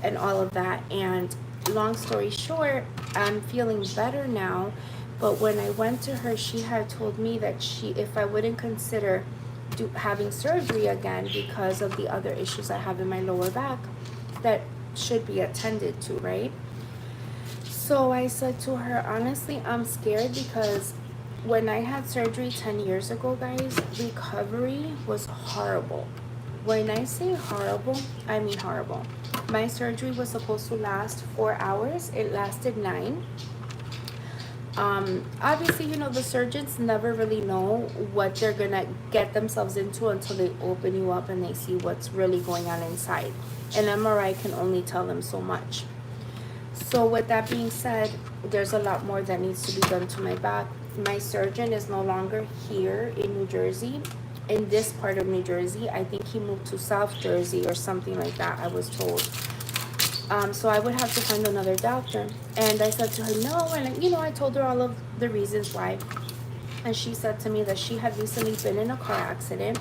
And all of that. And long story short, I'm feeling better now. But when I went to her, she had told me that if I wouldn't consider having surgery again because of the other issues I have in my lower back, that should be attended to, right? So I said to her, honestly, I'm scared because when I had surgery 10 years ago, guys, recovery was horrible. When I say horrible, I mean horrible. My surgery was supposed to last 4 hours. It lasted 9. Obviously, you know, the surgeons never really know what they're gonna get themselves into until they open you up and they see what's really going on inside. An MRI can only tell them so much. So with that being said, there's a lot more that needs to be done to my back. My surgeon is no longer here in New Jersey, in this part of New Jersey. I think he moved to South Jersey or something like that, I was told. So I would have to find another doctor. And I said to her, no. And, you know, I told her all of the reasons why. And she said to me that she had recently been in a car accident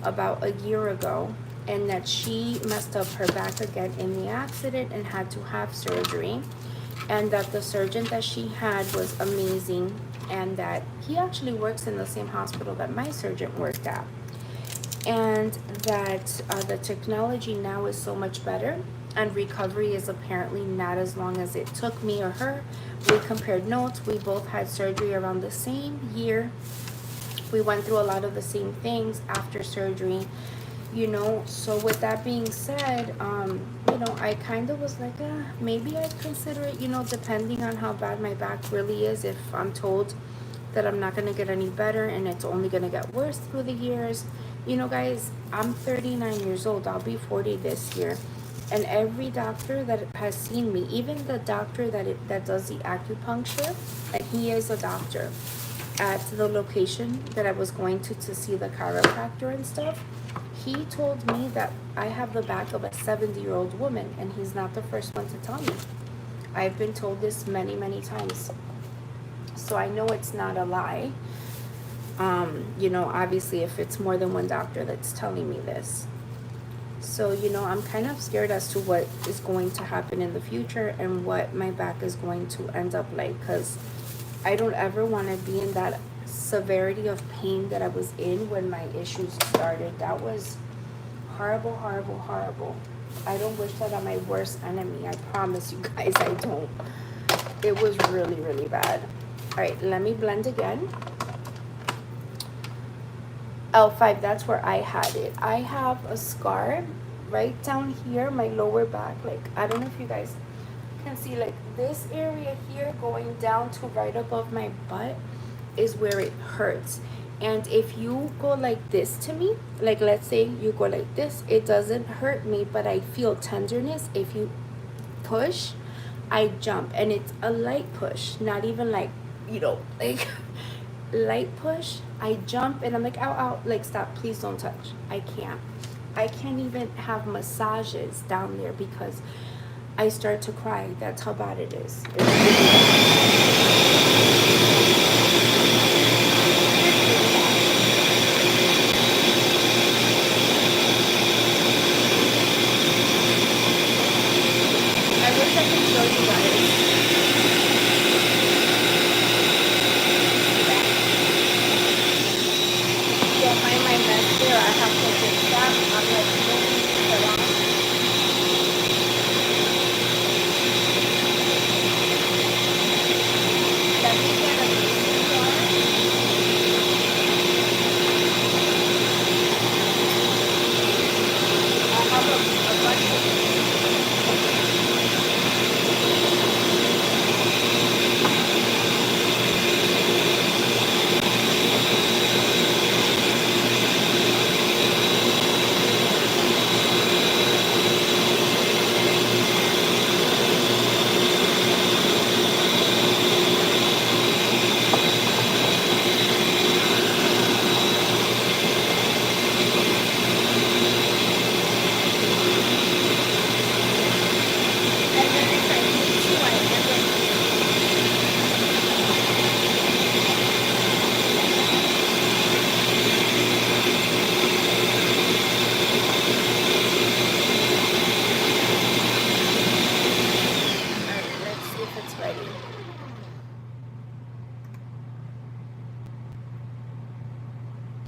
about a year ago. and that she messed up her back again in the accident and had to have surgery, and that the surgeon that she had was amazing, and that he actually works in the same hospital that my surgeon worked at, and that the technology now is so much better, and recovery is apparently not as long as it took me or her. We compared notes. We both had surgery around the same year. We went through a lot of the same things after surgery, you know. So with that being said, you know, I kind of was like, maybe I'd consider it, you know, depending on how bad my back really is. If I'm told that I'm not going to get any better and it's only going to get worse through the years. You know, guys, I'm 39 years old. I'll be 40 this year. And every doctor that has seen me, even the doctor that does the acupuncture, and he is a doctor at the location that I was going to see the chiropractor and stuff, he told me that I have the back of a 70-year-old woman, and he's not the first one to tell me. I've been told this many, many times. So I know it's not a lie. You know, obviously if it's more than one doctor that's telling me this. So, you know, I'm kind of scared as to what is going to happen in the future and what my back is going to end up like, because I don't ever want to be in that severity of pain that I was in when my issues started. That was horrible, horrible, horrible. I don't wish that on my worst enemy. I promise you guys I don't. It was really, really bad. All right, let me blend again. L5, that's where I had it. I have a scar right down here, my lower back. Like, I don't know if you guys can see, like this area here going down to right above my butt is where it hurts. And if you go like this to me, like let's say you go like this, it doesn't hurt me, but I feel tenderness. If you push, I jump, and it's a light push, not even like, you know, like light push. I jump and I'm like, ow, ow, like stop, please don't touch. I can't even have massages down there because I start to cry. That's how bad it is. It's I wish I could show you guys. Don't mind my mess here. I have to fix that. I'm like moving it around. Let me get a mason jar. I have a bunch of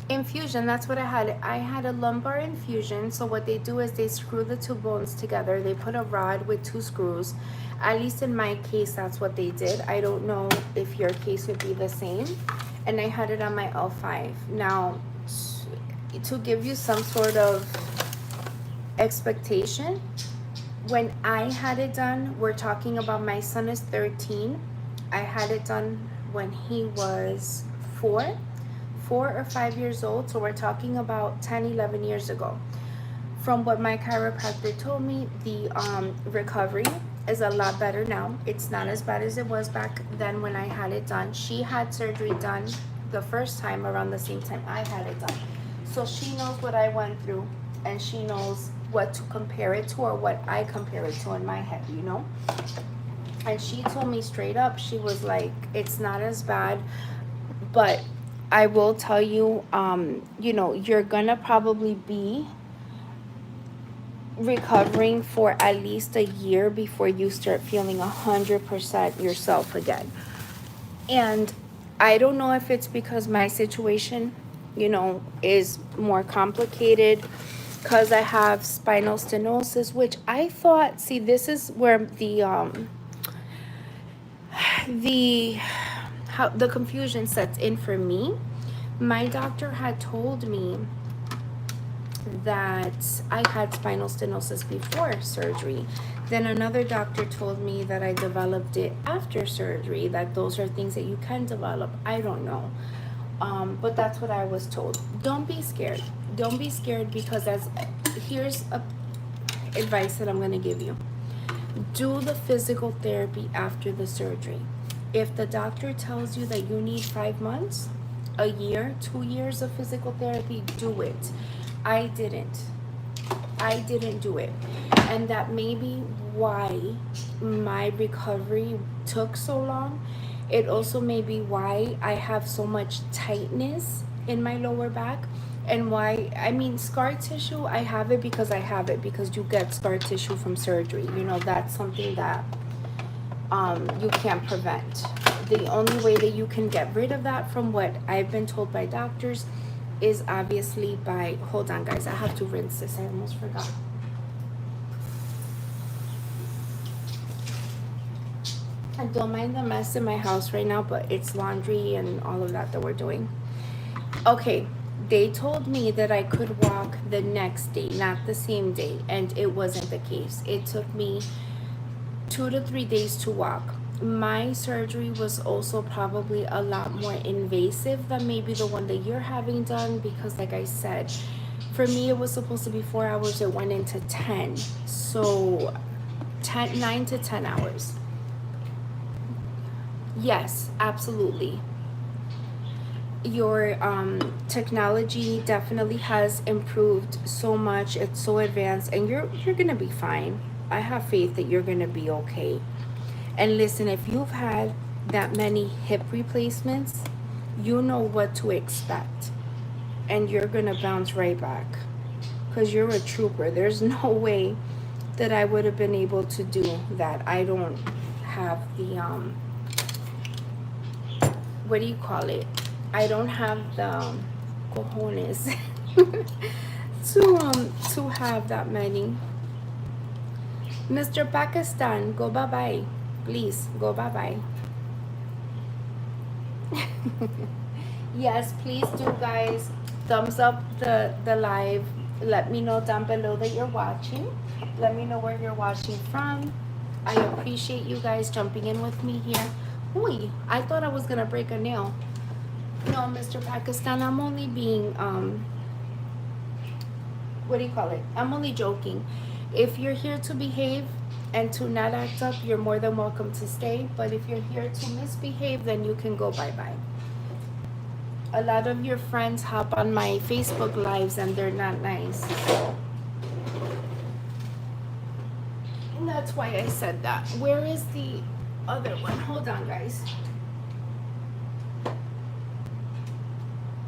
infusion. That's what I had. I had a lumbar infusion. So what they do is they screw the two bones together. They put a rod with two screws. At least in my case, that's what they did. I don't know if your case would be the same. And I had it on my L5. Now, to give you some sort of expectation, when I had it done, we're talking about, my son is 13. I had it done when he was 4 or 5 years old. So we're talking about 10, 11 years ago. From what my chiropractor told me, the recovery is a lot better now. It's not as bad as it was back then when I had it done. She had surgery done the first time around the same time I had it done. So she knows what I went through, and she knows what to compare it to, or what I compare it to in my head, you know? And she told me straight up, she was like, it's not as bad, but I will tell you, you know, you're gonna probably be recovering for at least a year before you start feeling 100% yourself again. And I don't know if it's because my situation, is more complicated because I have spinal stenosis, which I thought, see, this is where the how the confusion sets in for me. My doctor had told me that I had spinal stenosis before surgery. Then another doctor told me that I developed it after surgery, that those are things that you can develop. I don't know. But that's what I was told. Don't be scared. Don't be scared, because here's a advice that I'm going to give you. Do the physical therapy after the surgery. If the doctor tells you that you need 5 months, a year, 2 years of physical therapy, do it. I didn't do it. And that may be why my recovery took so long. It also may be why I have so much tightness in my lower back, and why, scar tissue, I have it because you get scar tissue from surgery. That's something that you can't prevent. The only way that you can get rid of that, from what I've been told by doctors, is obviously by, hold on guys, I have to rinse this, I almost forgot. I don't mind the mess in my house right now, but it's laundry and all of that we're doing. Okay, they told me that I could walk the next day, not the same day, and it wasn't the case. It took me 2 to 3 days to walk. My surgery was also probably a lot more invasive than maybe the one that you're having done, because like I said, for me it was supposed to be 4 hours, it went into 10. So 9 to 10 hours. Yes, absolutely. Your technology definitely has improved so much. It's so advanced, and you're gonna be fine. I have faith that you're gonna be okay. And listen, if you've had that many hip replacements, you know what to expect, and you're gonna bounce right back, because you're a trooper. There's no way that I would have been able to do that. I don't have the what do you call it? I don't have the cojones to have that many. Mr. Pakistan, go bye-bye. Please, go bye-bye. Yes, please do, guys. Thumbs up the live. Let me know down below that you're watching. Let me know where you're watching from. I appreciate you guys jumping in with me here. Ooh, I thought I was gonna break a nail. No, Mr. Pakistan, I'm only being what do you call it? I'm only joking. If you're here to behave and to not act up, you're more than welcome to stay. But if you're here to misbehave, then you can go bye-bye. A lot of your friends hop on my Facebook lives and they're not nice. And that's why I said that. Where is the other one? Hold on, guys.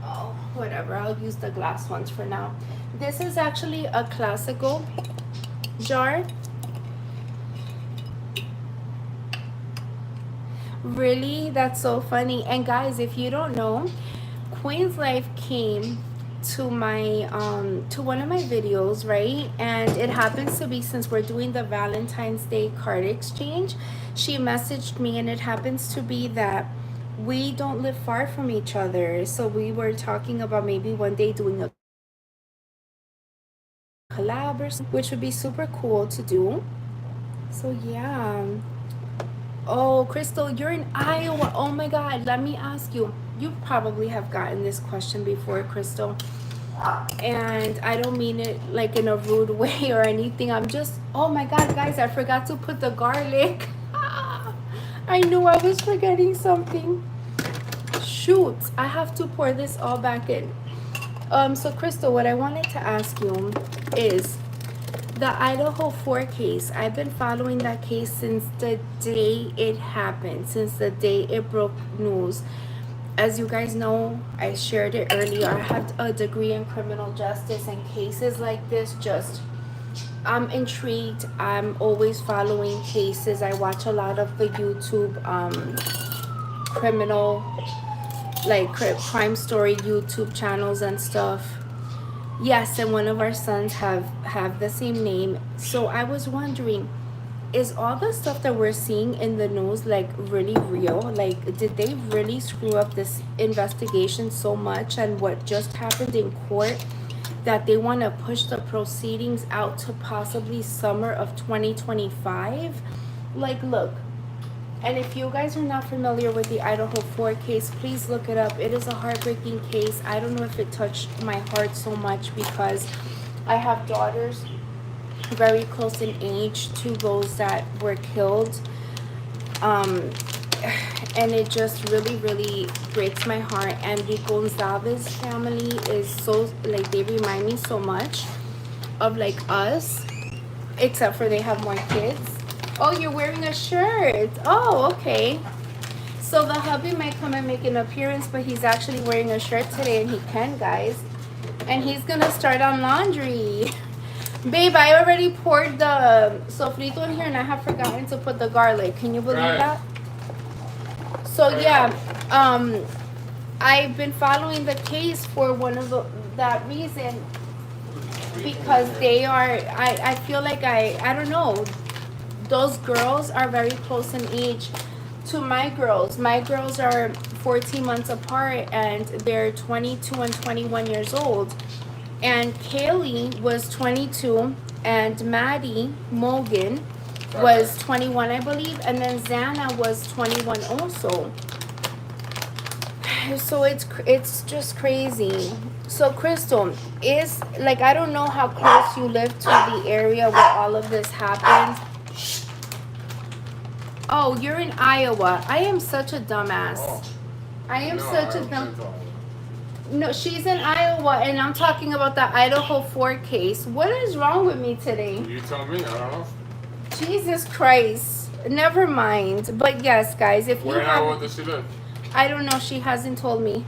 Oh, whatever. I'll use the glass ones for now. This is actually a classical jar. Really? That's so funny. And guys, if you don't know, Queen's Life came to my to one of my videos, right? And it happens to be, since we're doing the Valentine's Day card exchange, she messaged me, and it happens to be that we don't live far from each other. So we were talking about maybe one day doing a collab or something, which would be super cool to do. So yeah. Oh, Crystal, you're in Iowa. Oh my God, let me ask you. You probably have gotten this question before, Crystal. And I don't mean it like in a rude way or anything. I'm just, oh my God, guys, I forgot to put the garlic. I knew I was forgetting something. Shoot, I have to pour this all back in. So Crystal, what I wanted to ask you is, the Idaho 4 case, I've been following that case since the day it happened, since the day it broke news. As you guys know, I shared it earlier, I have a degree in criminal justice, and cases like this just I'm intrigued. I'm always following cases. I watch a lot of the YouTube criminal, like crime story YouTube channels and stuff. Yes, and one of our sons have the same name. So I was wondering, is all the stuff that we're seeing in the news like really real? Like, did they really screw up this investigation so much, and what just happened in court, that they want to push the proceedings out to possibly summer of 2025? Like, look, and if you guys are not familiar with the Idaho 4 case, please look it up. It is a heartbreaking case. I don't know if it touched my heart so much because I have daughters very close in age to those that were killed. And it just really, really breaks my heart. And the Gonzalez family is so, like, they remind me so much of like us, except for they have more kids. Oh, you're wearing a shirt. Oh, okay. So the hubby might come and make an appearance, but he's actually wearing a shirt today, and he can, guys. And he's gonna start on laundry. Babe, I already poured the sofrito in here, and I have forgotten to put the garlic. Can you believe that? So yeah, I've been following the case for one of that reason, because they are, I feel like I don't know, those girls are very close in age to my girls. My girls are 14 months apart, and they're 22 and 21 years old. And Kaylee was 22, and Maddie Morgan was 21, I believe, and then Xana was 21 also. So it's just crazy. So Crystal, is like, I don't know how close you live to the area where all of this happened. Oh, you're in Iowa. I am such a dumbass. Oh. I am such a dumb. No, she's in Iowa, and I'm talking about the Idaho 4 case. What is wrong with me today? You tell me. I don't know. Jesus Christ. Never mind. But yes, guys, if Where you in have, Iowa does she live? I don't know. She hasn't told me.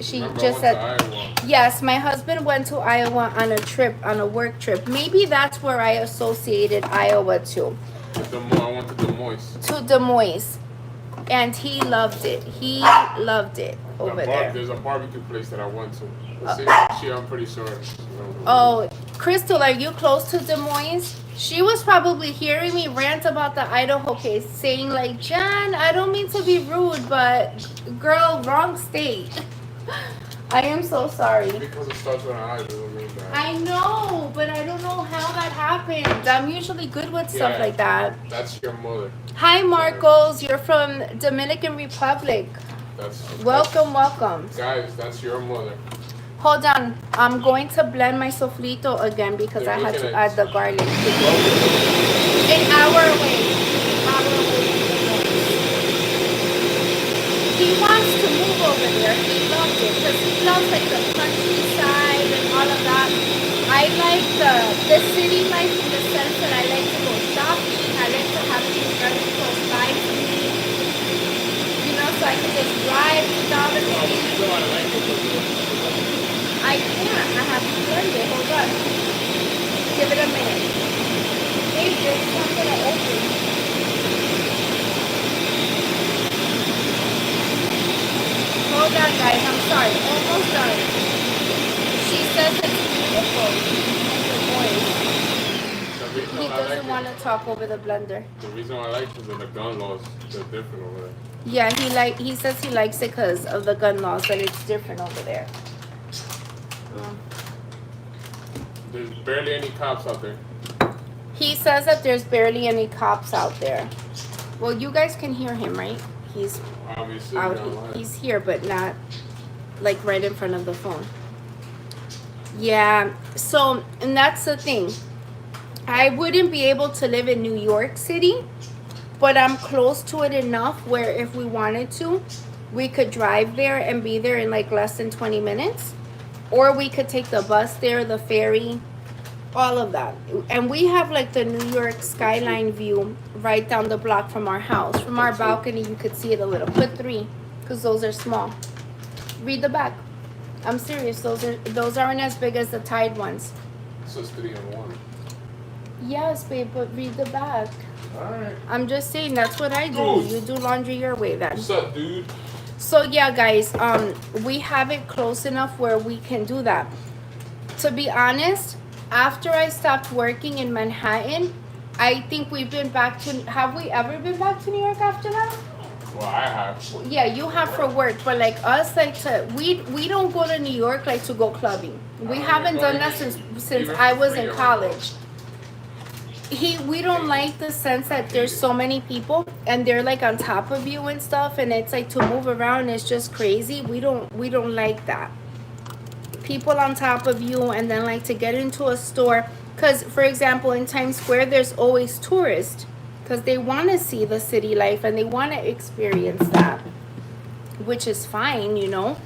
She Remember, just I said, went to Iowa. yes, my husband went to Iowa on a trip, on a work trip. Maybe that's where I associated Iowa to. I went to Des Moines. To Des Moines. And he loved it. He loved it over there. There's a barbecue place that I went to. I'm pretty sure. Oh, Crystal, are you close to Des Moines? She was probably hearing me rant about the Idaho case, saying like, Jan, I don't mean to be rude, but girl, wrong state. I am so sorry. Because it starts with an I doesn't mean that. I know, but I don't know how that happened. I'm usually good with stuff like that. That's your mother. Hi, Marcos. You're from Dominican Republic. Welcome. Guys, that's your mother. Hold on. I'm going to blend my sofrito again because I had to add the garlic. An hour away. He wants to move over there. He loves it because he loves like the countryside and all of that. I like the city life in the sense that I like to go shopping. I like to have things very close by to me. You know, so I can just drive to Dollar Tree. I can't. I have to blend it. Hold on. Give it a minute. Hey, there's something to open. Hold on, guys. I'm sorry. Almost done. She says it's beautiful. He doesn't want to talk over the blender. The reason why I like it is that the gun laws, they're different over there. Yeah, he says he likes it because of the gun laws, but it's different over there. There's barely any cops out there. He says that there's barely any cops out there. Well, you guys can hear him, right? He's obviously out. He's here, but not like right in front of the phone. Yeah. So, and that's the thing. I wouldn't be able to live in New York City, but I'm close to it enough where if we wanted to, we could drive there and be there in like less than 20 minutes. Or we could take the bus there, the ferry, all of that. And we have like the New York skyline view right down the block from our house. From our balcony, you could see it a little. Put 3, because those are small. Read the back. I'm serious. Those aren't as big as the Tide ones. So it's 3 and 1. Yes, babe, but read the back. Alright. I'm just saying that's what I do. Dude. You do laundry your way then. What's up, dude? So yeah, guys, we have it close enough where we can do that. To be honest, after I stopped working in Manhattan, I think we've been back to. Have we ever been back to New York after that? Well, I have. Yeah, you have for work, but like us, like we don't go to New York like to go clubbing. We haven't done that since I was in college. We don't like the sense that there's so many people and they're like on top of you and stuff, and it's like to move around is just crazy. We don't like that. People on top of you, and then like to get into a store, because for example in Times Square there's always tourists because they want to see the city life and they want to experience that, which is fine, you know.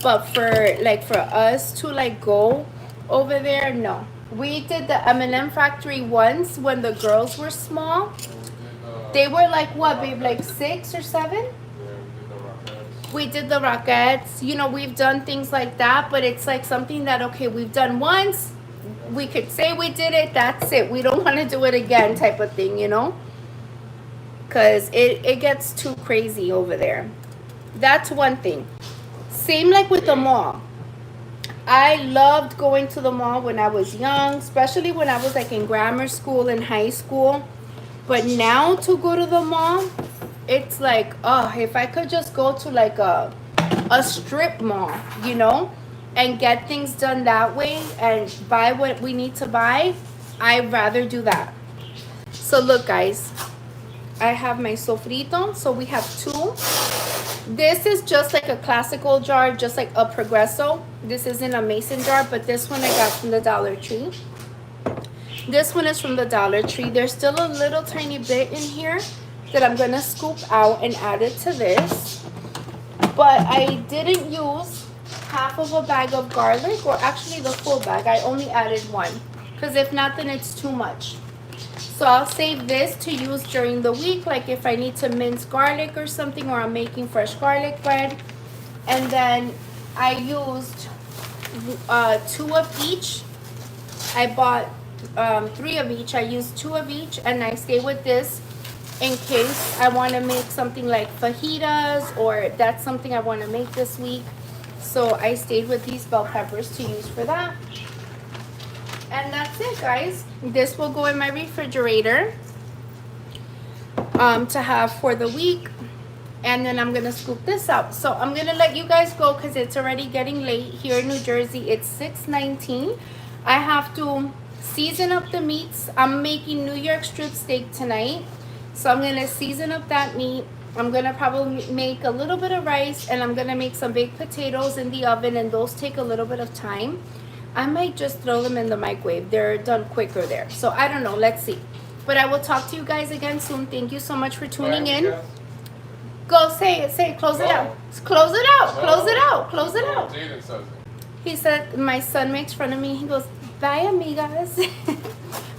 But for us to like go over there, no. We did the M&M factory once when the girls were small. They were like what, babe, like 6 or 7? We did the Rockettes. You know, we've done things like that, but it's like something that, okay, we've done once. We could say we did it. That's it. We don't want to do it again type of thing, you know? Because it gets too crazy over there. That's one thing. Same like with the mall. I loved going to the mall when I was young, especially when I was like in grammar school and high school. But now to go to the mall, it's like, oh, if I could just go to like a strip mall, you know, and get things done that way and buy what we need to buy, I'd rather do that. So look, guys, I have my sofrito. So we have 2. This is just like a classical jar, just like a Progresso. This isn't a mason jar, but this one I got from the Dollar Tree. This one is from the Dollar Tree. There's still a little tiny bit in here that I'm gonna scoop out and add it to this. But I didn't use half of a bag of garlic, or actually the full bag. I only added 1, because if not, then it's too much. So I'll save this to use during the week, like if I need to mince garlic or something, or I'm making fresh garlic bread. And then I used 2 of each. I bought 3 of each. I used 2 of each, and I stay with this in case I want to make something like fajitas, or that's something I want to make this week. So I stayed with these bell peppers to use for that. And that's it, guys. This will go in my refrigerator to have for the week. And then I'm going to scoop this out. So I'm going to let you guys go because it's already getting late here in New Jersey. It's 6:19. I have to season up the meats. I'm making New York strip steak tonight. So I'm going to season up that meat. I'm going to probably make a little bit of rice, and I'm going to make some baked potatoes in the oven, and those take a little bit of time. I might just throw them in the microwave. They're done quicker there. So I don't know. Let's see. But I will talk to you guys again soon. Thank you so much for tuning in. Go say it. Say it. Close it out. Close it out. Close it out. Close it out. He said, my son makes fun of me. He goes, bye, amigas.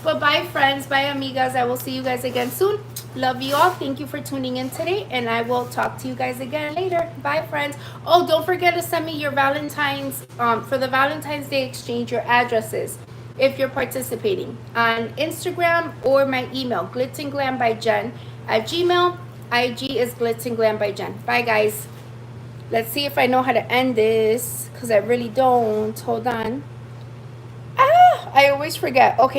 But bye, friends. Bye, amigas. I will see you guys again soon. Love you all. Thank you for tuning in today, and I will talk to you guys again later. Bye, friends. Oh, don't forget to send me your Valentine's, for the Valentine's Day exchange, your addresses if you're participating on Instagram, or my email, glitzenglambbyjen@gmail. IG is glitzenglambbyjen. Bye, guys. Let's see if I know how to end this, because I really don't. Hold on. I always forget. Okay.